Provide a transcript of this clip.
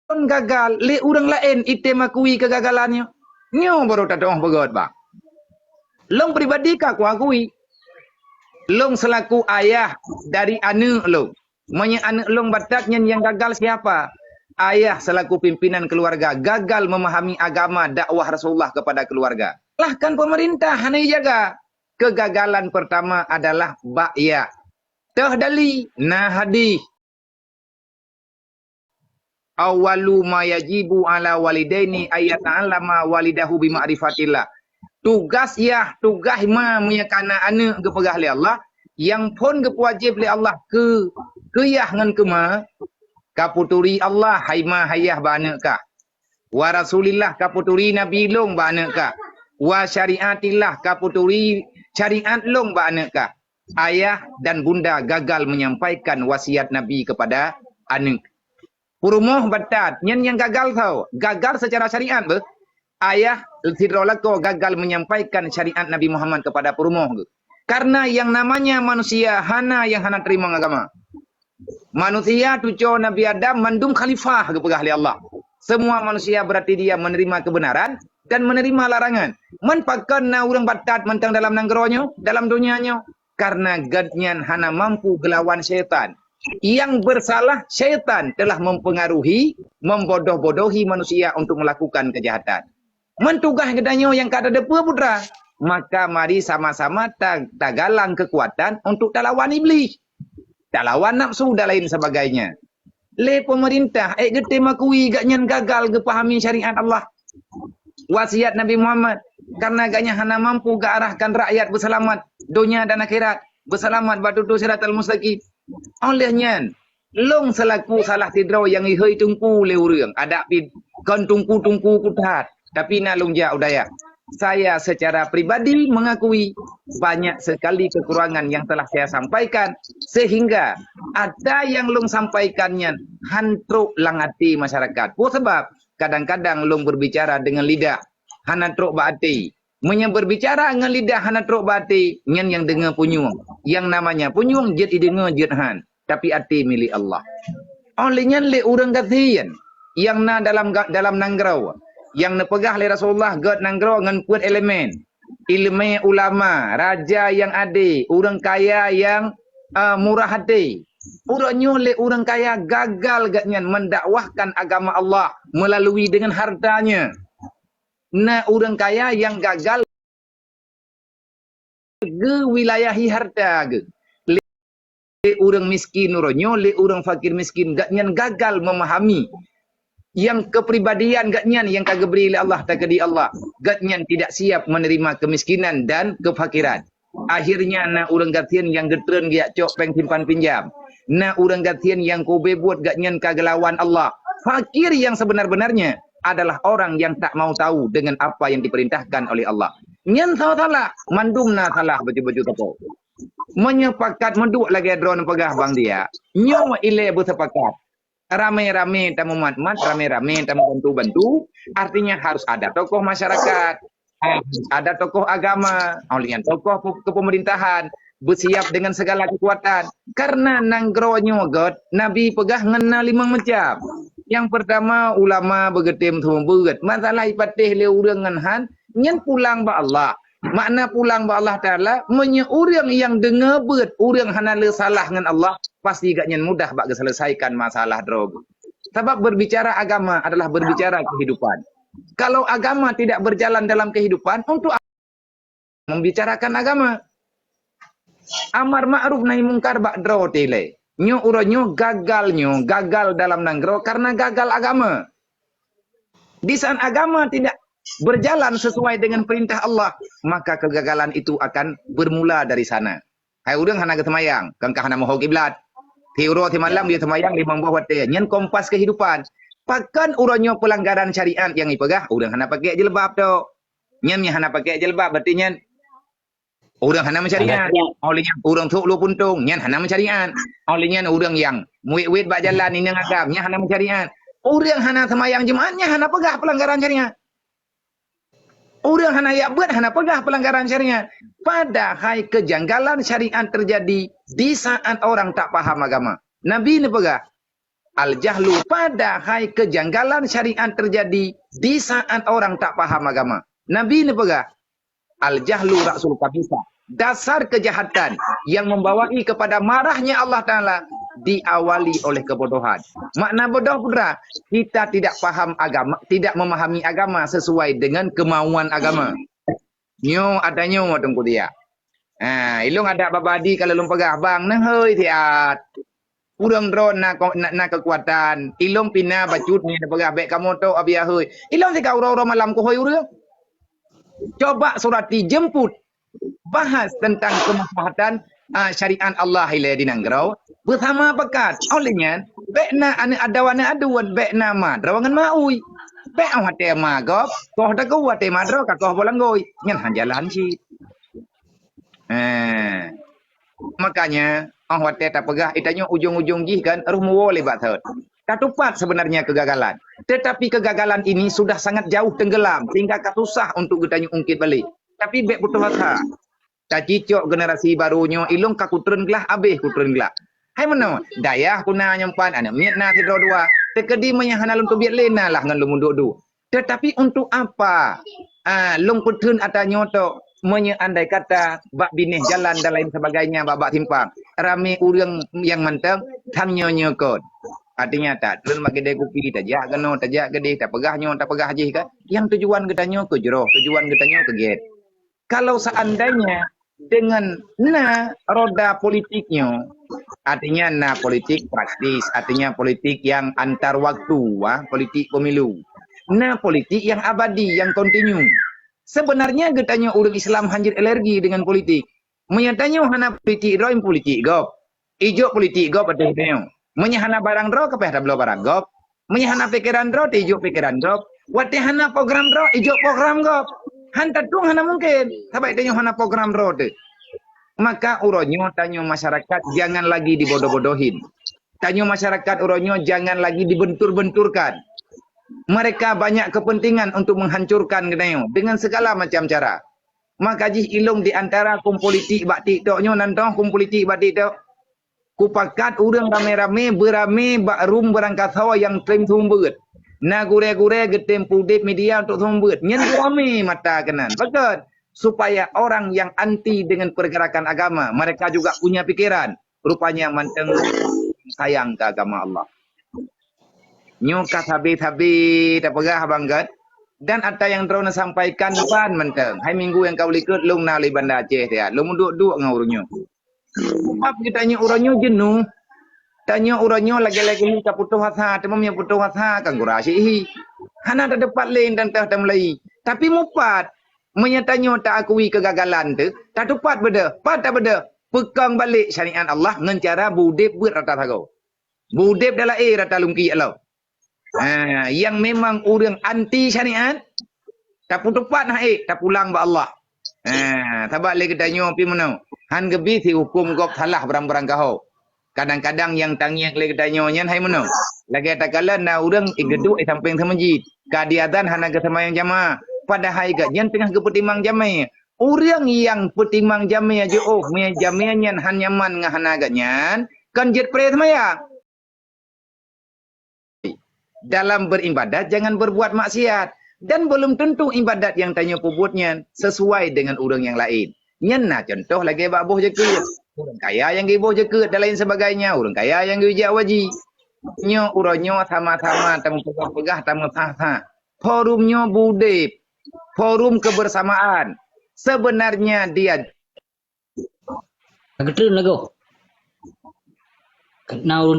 gagal, le orang lain ite makui kegagalannya. Nyo baru tak tahu begot bang. Long pribadi kak akui. Long selaku ayah dari anak long. Manya anak long batatnya yang gagal siapa? Ayah selaku pimpinan keluarga gagal memahami agama dakwah Rasulullah kepada keluarga. Lahkan pemerintah hanai jaga. Kegagalan pertama adalah ba'ya. Tahdali nah hadis. Awalu ma yajibu ala walidaini ayata'allama walidahu bima'rifatillah. Tugas ma menyakana anak ke pegah li Allah yang pun ke wajib li Allah ke yah ngan ke ma kaputuri Allah haima hayah ba anak ka. Wa rasulillah kaputuri nabi long ba anak ka. Wa syariatillah kaputuri syariat long ba anak ka. Ayah dan bunda gagal menyampaikan wasiat nabi kepada anak. Purumuh batat, yang gagal tau. Gagal secara syariat. Ayah Tidrolako gagal menyampaikan syariat Nabi Muhammad kepada purumuh. Karena yang namanya manusia, yang hana terima agama. Manusia tujuh Nabi Adam mandum khalifah kepegah li Allah. Semua manusia berarti dia menerima kebenaran dan menerima larangan. Menpakan na urang batat mentang dalam nanggeronyo, dalam dunianya. Karena gadnyan hana mampu gelawan syaitan. Yang bersalah syaitan telah mempengaruhi, membodoh-bodohi manusia untuk melakukan kejahatan. Mentugah gedanya yang kada depa putra. Maka mari sama-sama tagalang kekuatan untuk talawan iblis. Talawan nafsu dan lain sebagainya. Le pemerintah, gete makui gaknyan gagal kepahami syariat Allah. Wasiat Nabi Muhammad. Karena gaknya hana mampu kearahkan rakyat berselamat. Dunia dan akhirat. Berselamat batutu siratal mustaqim. Olehnya, long selaku salah tidrau yang ihoi tungku le urang. Ada pi kon tungku-tungku kutat. Tapi na long ja udaya. Saya secara pribadi mengakui banyak sekali kekurangan yang telah saya sampaikan. Sehingga ada yang long sampaikannya hantruk langati masyarakat. Oh sebab kadang-kadang long berbicara dengan lidah hantruk baati. Berbicara dengan lidah hanatruk bati nyen yang dengar punyung. Yang namanya punyung jet dengar jethan. Tapi hati milik Allah. Olehnya le urang katian yang na dalam nanggrau. Yang nepegah le Rasulullah god nanggrau ngan kuat elemen. Ilmu ulama, raja yang ade, urang kaya yang murah hati. Urangnya le urang kaya gagal gatnyan mendakwahkan agama Allah melalui dengan hartanya. Nah, orang kaya yang gagal ke wilayahi harta ke. Le orang miskin uronyo, le orang fakir miskin gaknyan gagal memahami yang kepribadian gaknyan yang kagak beri oleh Allah takdi Allah. Gaknyan tidak siap menerima kemiskinan dan kefakiran. Akhirnya na orang gatian yang getren giak cok peng simpan pinjam. Na orang gatian yang kobe buat gaknyan kagelawan Allah. Fakir yang sebenar-benarnya adalah orang yang tak mau tahu dengan apa yang diperintahkan oleh Allah. Nyen salah, mandumna salah baju-baju tapo. Menyepakat menduk lagi drone pegah bang dia. Nyo ile bersepakat. Rame-rame tamu mat-mat, rame-rame tamu bantu-bantu. Artinya harus ada tokoh masyarakat, ada tokoh agama, olehnya tokoh kepemerintahan bersiap dengan segala kekuatan. Karena nanggronyo god Nabi pegah ngena 5 macam. Yang pertama ulama begetem beget. Masalah ipatih le urang ngan nyen pulang ba Allah. Makna pulang ba Allah Taala menye urang yang dengar bet urang hana le salah ngan Allah pasti gak nyen mudah bak selesaikan masalah drog. Sebab berbicara agama adalah berbicara kehidupan. Kalau agama tidak berjalan dalam kehidupan untuk membicarakan agama. Amar ma'ruf nahi mungkar bak dro tele. Nyo uronyo gagal dalam nanggro karena gagal agama. Di saat agama tidak berjalan sesuai dengan perintah Allah, maka kegagalan itu akan bermula dari sana. Hai udang hana ketemayang, kangkah hana moho kiblat. Tiuro ti malam dia temayang limang buah wate, nyen kompas kehidupan. Pakan uronyo pelanggaran syariat yang ipegah, udang hana pakai jilbab to. Nyen hana pakai jilbab berarti nyen orang hana mencarian. Olehnya orang tuk lu puntung, nyan hana mencarian. Olehnya orang yang muit-muit bak jalan ini ngagam, nyan hana mencarian. Orang hana semayang jemaatnya hana pegah pelanggaran syariat. Orang hana yakbat hana pegah pelanggaran syariat. Padahal kejanggalan syariat terjadi di saat orang tak paham agama. Nabi ni pegah. Al-jahlu padahal kejanggalan syariat terjadi di saat orang tak paham agama. Nabi ni pegah. Al-jahlu ra'sul kabisa. Dasar kejahatan yang membawai kepada marahnya Allah Ta'ala diawali oleh kebodohan. Makna bodoh pula, kita tidak paham agama, tidak memahami agama sesuai dengan kemauan agama. Nyo adanya tunggu dia. Ilung ada babadi kalau lum pegah bang nang heuy tiat. Urang drone na kekuatan. Ilung pina bacut ni pegah bek kamu to abia heuy. Ilung si kau ro malam ko heuy urang. Coba surati jemput bahas tentang kemaslahatan syariat Allah ila dinanggrau bersama pekat olehnya bekna ane adawana aduan bekna ma drawangan maui bek au hate ma gop koh ta ko hate ma dro ka koh bolangoi nyan hanjalan si makanya au hate ta pegah itanyo ujung-ujung gih kan ruh lebat thot katupat sebenarnya kegagalan tetapi kegagalan ini sudah sangat jauh tenggelam sehingga katusah untuk getanyo ungkit balik tapi bek butuh hata tak cicok generasi barunya ilung ka kutren gelah abih kutren gelah hai mana dayah kuna nyempan ana miat na tido dua tekedi menyahana lum tu biat lena lah ngan lum duk tetapi untuk apa lung kutren atanyo to andai kata bak binih jalan dan lain sebagainya bak timpang rame urang yang manteng thang nyo kod artinya tak tren bagi de kopi tajak geno tajak gede tak pegahnya tak pegah je kan yang tujuan getanyo ke jero tujuan getanyo ke get kalau seandainya dengan roda politiknya, artinya politik praktis, artinya politik yang antar waktu, politik pemilu. Politik yang abadi, yang kontinu. Sebenarnya getanya orang Islam hanjir alergi dengan politik. Menyatanya hana politik roim politik gop. Ijo politik gop ada hidupnya. Menyahana barang ro kepeh tablo barang gop. Menyahana pikiran ro ijo pikiran gop. Watihana program ro ijo program gop. Hanta tung hana mungkin. Sampai tanya hana program road. Maka uronyo tanyo masyarakat jangan lagi dibodoh-bodohin. Tanyo masyarakat uronyo jangan lagi dibentur-benturkan. Mereka banyak kepentingan untuk menghancurkan genayo dengan segala macam cara. Maka jih ilung di antara kum politik bak TikToknyo nantong kum politik bak TikTok. Kupakat urang rame-rame berame bak rum berangkat sawa yang klaim sumber. Na gure-gure getem pudip media untuk sumber. Nyen rame mata kenan. Betul. Supaya orang yang anti dengan pergerakan agama, mereka juga punya pikiran. Rupanya manteng sayang ke agama Allah. Nyukat habis-habis, tak pegah banggat. Dan ada yang drone sampaikan depan manteng. Hai minggu yang kau likut, lung nali Banda Aceh dia. Lung duduk-duduk dengan urunyo. Sebab kita tanya urunyo jenuh. Tanya uranyo lagi-lagi ka putuh hasa, temam yang putuh hasa kan gurasi. Hana ada dapat lain dan tak mulai. Tapi mupat menyatanya tak akui kegagalan tu, tak tepat beda. Pada beda pegang balik syariat Allah dengan cara budep buat rata thago. Budep dalam rata lungki Allah. Yang memang orang anti syariat tak tepat nah tak pulang ba Allah. Tabak lagi tanya pi mana? Han gebi si hukum gop salah berang-berang kau. Kadang-kadang yang tangiak lagi tanya hai mana? Lagi tak kala na urang igeduk samping masjid. Kadiatan hana ke semayang jamaah. Padahal yang tengah ke petimang jamaah. Orang yang petimang jamaah aja jamaahnya han nyaman ngahana agatnya kan jet pre semaya. Dalam beribadat jangan berbuat maksiat dan belum tentu ibadat yang tanya pubutnya sesuai dengan orang yang lain. Nyana contoh lagi babuh je ke. Orang kaya yang gibuh je ke dan lain sebagainya. Orang kaya yang gijak waji. Nyo uronyo sama-sama tamu pegah tamu sah-sah. Forumnya budep. Forum kebersamaan. Sebenarnya dia Ketrun lagu. Now